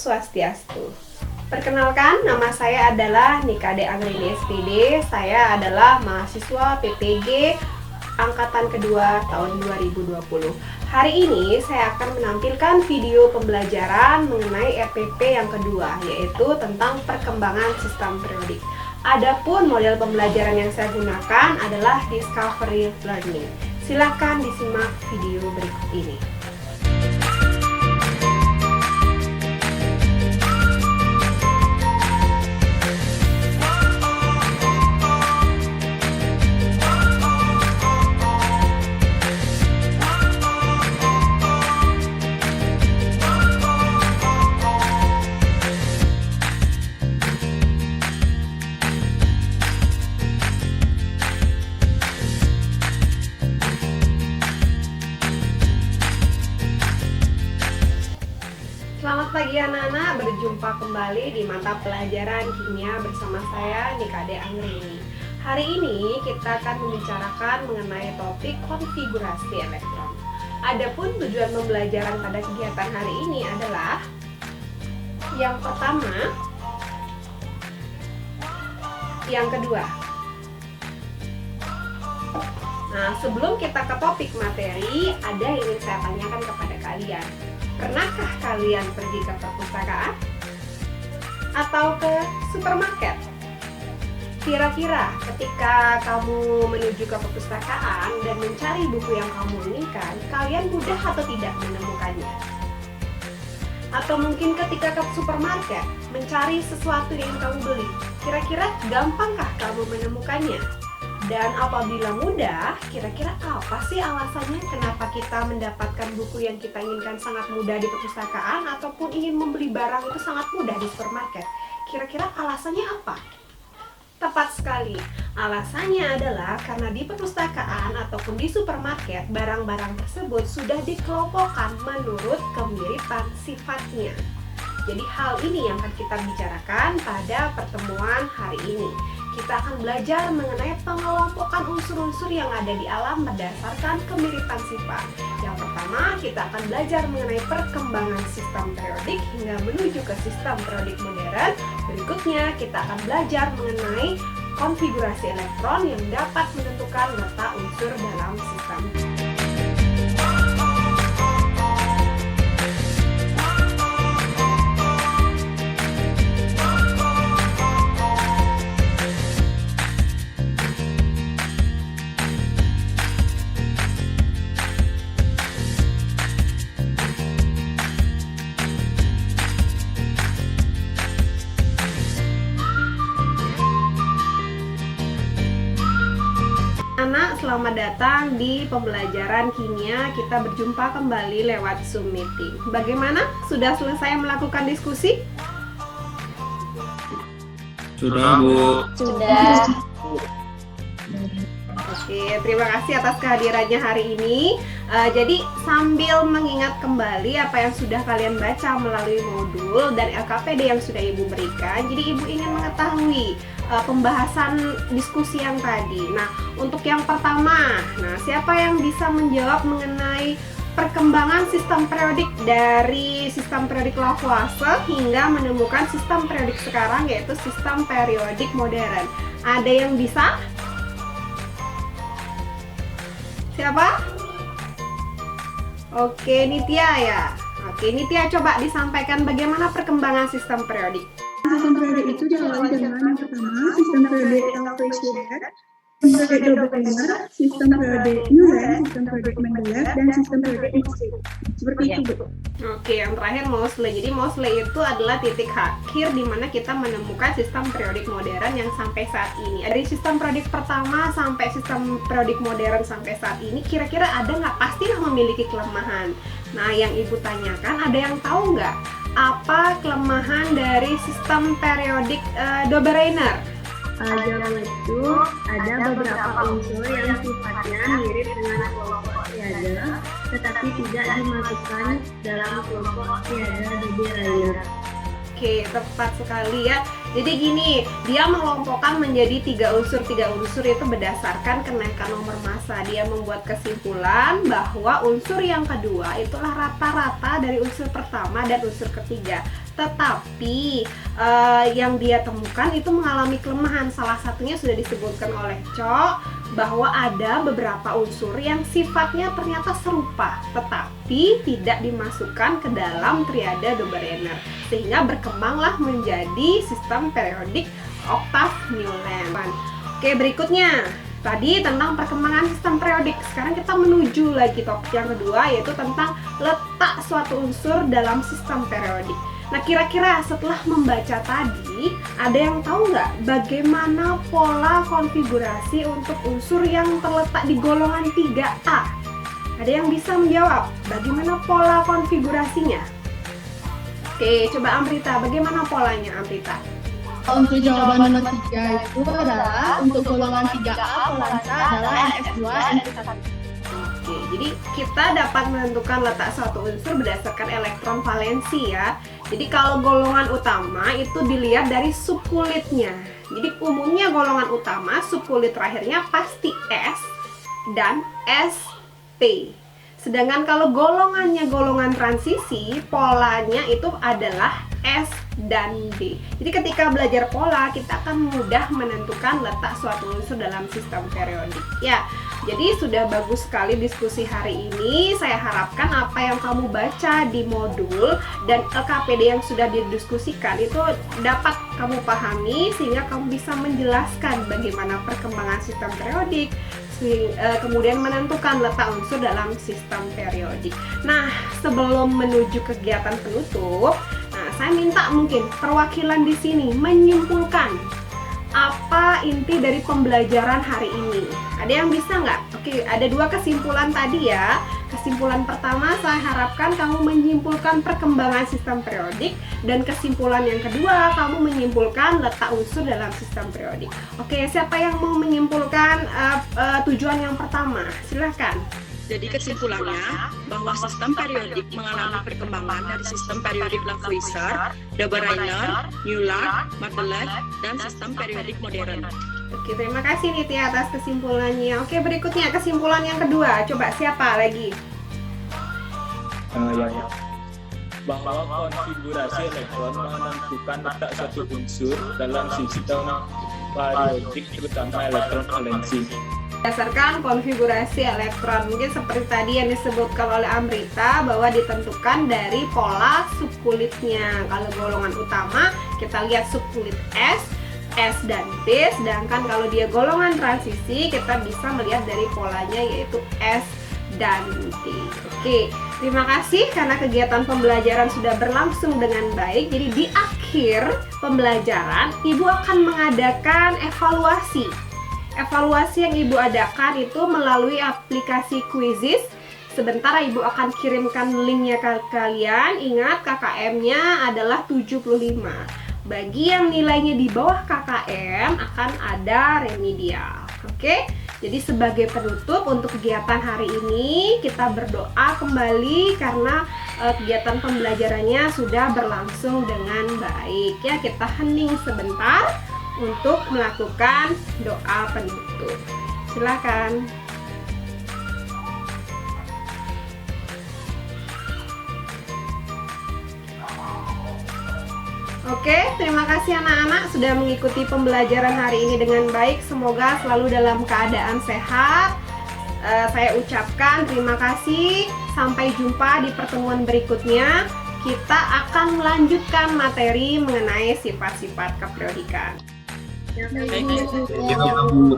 Swastiastu. Perkenalkan, nama saya adalah Nikade Angrini SPD. Saya adalah mahasiswa PPG Angkatan kedua tahun 2020. Hari ini saya akan menampilkan video pembelajaran mengenai RPP yang kedua, yaitu tentang perkembangan sistem periodik. Adapun model pembelajaran yang saya gunakan adalah Discovery Learning. Silakan disimak video berikut ini. Selamat pagi anak-anak, berjumpa kembali di mata pelajaran kimia bersama saya Nikade Angrini. Hari ini kita akan membicarakan mengenai topik konfigurasi elektron. Adapun tujuan pembelajaran pada kegiatan hari ini adalah yang pertama, yang kedua. Nah, sebelum kita ke topik materi, ada yang ingin saya tanyakan kepada kalian. Pernahkah kalian pergi ke perpustakaan? Atau ke supermarket? Kira-kira ketika kamu menuju ke perpustakaan dan mencari buku yang kamu inginkan, kalian mudah atau tidak menemukannya? Atau mungkin ketika ke supermarket mencari sesuatu yang ingin kamu beli, kira-kira gampangkah kamu menemukannya? Dan apabila mudah, kira-kira apa sih alasannya kenapa kita mendapatkan buku yang kita inginkan sangat mudah di perpustakaan ataupun ingin membeli barang itu sangat mudah di supermarket? Kira-kira alasannya apa? Tepat sekali, alasannya adalah karena di perpustakaan ataupun di supermarket, barang-barang tersebut sudah dikelompokkan menurut kemiripan sifatnya. Jadi hal ini yang akan kita bicarakan pada pertemuan hari ini. Kita akan belajar mengenai pengelompokan unsur-unsur yang ada di alam berdasarkan kemiripan sifat. Yang pertama, kita akan belajar mengenai perkembangan sistem periodik hingga menuju ke sistem periodik modern. Berikutnya, kita akan belajar mengenai konfigurasi elektron yang dapat menentukan letak unsur dalam sistem. Anak, selamat datang di pembelajaran kimia. Kita berjumpa kembali lewat Zoom meeting. Bagaimana? Sudah selesai melakukan diskusi? Sudah, Bu. Sudah. Oke, terima kasih atas kehadirannya hari ini. Jadi sambil mengingat kembali apa yang sudah kalian baca melalui modul dan LKPD yang sudah Ibu berikan, jadi Ibu ingin mengetahui pembahasan diskusi yang tadi. Nah, untuk yang pertama, siapa yang bisa menjawab mengenai perkembangan sistem periodik dari sistem periodik Lavoisier hingga menemukan sistem periodik sekarang, yaitu sistem periodik modern? Ada yang bisa? Siapa? Oke, Nitya ya. Oke, Nitya, coba disampaikan bagaimana perkembangan sistem periodik. Sistem periodik itu diawali dengan yang pertama, sistem periodik Lavoisier, sistem periodik Dobereiner, sistem periodik Euler, sistem periodik Mendeleev, dan sistem periodik Moseley. Seperti itu, Bu. Oke, yang terakhir Moseley. Jadi Moseley itu adalah titik akhir di mana kita menemukan sistem periodik modern yang sampai saat ini. Dari sistem periodik pertama sampai sistem periodik modern sampai saat ini, kira-kira ada nggak? Pastilah memiliki kelemahan. Nah, yang Ibu tanyakan, ada yang tahu nggak apa kelemahan dari sistem periodik Dobereiner? Jawaban itu ada beberapa unsur yang sifatnya mirip dengan kelompok triada, tetapi tidak dimasukkan dalam kelompok triada Dobereiner. Oke, tepat sekali ya. Jadi gini, dia mengelompokkan menjadi tiga unsur itu berdasarkan kenaikan nomor massa. Dia membuat kesimpulan bahwa unsur yang kedua itulah rata-rata dari unsur pertama dan unsur ketiga. tetapi yang dia temukan itu mengalami kelemahan. Salah satunya sudah disebutkan oleh Cok, bahwa ada beberapa unsur yang sifatnya ternyata serupa tetapi tidak dimasukkan ke dalam triade de Brenner, sehingga berkembanglah menjadi sistem periodik oktav Newland. Oke, berikutnya tadi tentang perkembangan sistem periodik. Sekarang kita menuju lagi topik yang kedua, yaitu tentang letak suatu unsur dalam sistem periodik. Nah, kira-kira setelah membaca tadi, ada yang tahu nggak bagaimana pola konfigurasi untuk unsur yang terletak di golongan 3A? Ada yang bisa menjawab bagaimana pola konfigurasinya? Oke, coba Amrita, bagaimana polanya Amrita? Untuk jawaban nomor 3 itu adalah untuk golongan 3A polansa adalah NF2 NP1. Oke, jadi kita dapat menentukan letak suatu unsur berdasarkan elektron valensi ya. Jadi kalau golongan utama itu dilihat dari subkulitnya. Jadi umumnya golongan utama subkulit terakhirnya pasti S dan SP. Sedangkan kalau golongannya golongan transisi, polanya itu adalah S dan D. Jadi ketika belajar pola, kita akan mudah menentukan letak suatu unsur dalam sistem periodik. Ya, jadi sudah bagus sekali diskusi hari ini. Saya harapkan apa yang kamu baca di modul dan LKPD yang sudah didiskusikan itu dapat kamu pahami, sehingga kamu bisa menjelaskan bagaimana perkembangan sistem periodik, kemudian menentukan letak unsur dalam sistem periodik. Nah, sebelum menuju kegiatan penutup, saya minta mungkin perwakilan di sini menyimpulkan apa inti dari pembelajaran hari ini. Ada yang bisa nggak? Oke, ada 2 kesimpulan tadi ya. Kesimpulan pertama, saya harapkan kamu menyimpulkan perkembangan sistem periodik, dan kesimpulan yang kedua, kamu menyimpulkan letak unsur dalam sistem periodik. Oke, siapa yang mau menyimpulkan tujuan yang pertama? Silahkan. Jadi kesimpulannya bahwa sistem periodik mengalami perkembangan dari sistem periodik Lavoisier, de Brenner, Newland, Madeleit, dan sistem periodik modern. Oke, terima kasih Nitya atas kesimpulannya. Oke, berikutnya kesimpulan yang kedua. Coba siapa lagi? Bahwa konfigurasi elektron menentukan letak suatu unsur dalam sistem periodik, terutama elektron valensi. Berdasarkan konfigurasi elektron, mungkin seperti tadi yang disebutkan oleh Amrita, bahwa ditentukan dari pola subkulitnya. Kalau golongan utama, kita lihat subkulit S, S dan B, sedangkan kalau dia golongan transisi, kita bisa melihat dari polanya yaitu S dan D. Oke, terima kasih karena kegiatan pembelajaran sudah berlangsung dengan baik. Jadi di akhir pembelajaran, Ibu akan mengadakan evaluasi. Evaluasi yang Ibu adakan itu melalui aplikasi Quizizz. Sebentar Ibu akan kirimkan linknya ke kalian. Ingat, KKM-nya adalah 75. Bagi yang nilainya di bawah KKM akan ada remedial. Oke? Jadi sebagai penutup untuk kegiatan hari ini, kita berdoa kembali karena kegiatan pembelajarannya sudah berlangsung dengan baik. Ya, kita hening sebentar untuk melakukan doa penutup. Silakan. Oke, terima kasih anak-anak sudah mengikuti pembelajaran hari ini dengan baik. Semoga selalu dalam keadaan sehat. Saya ucapkan terima kasih. Sampai jumpa di pertemuan berikutnya. Kita akan melanjutkan materi mengenai sifat-sifat keperiodikan. Baik, Bu.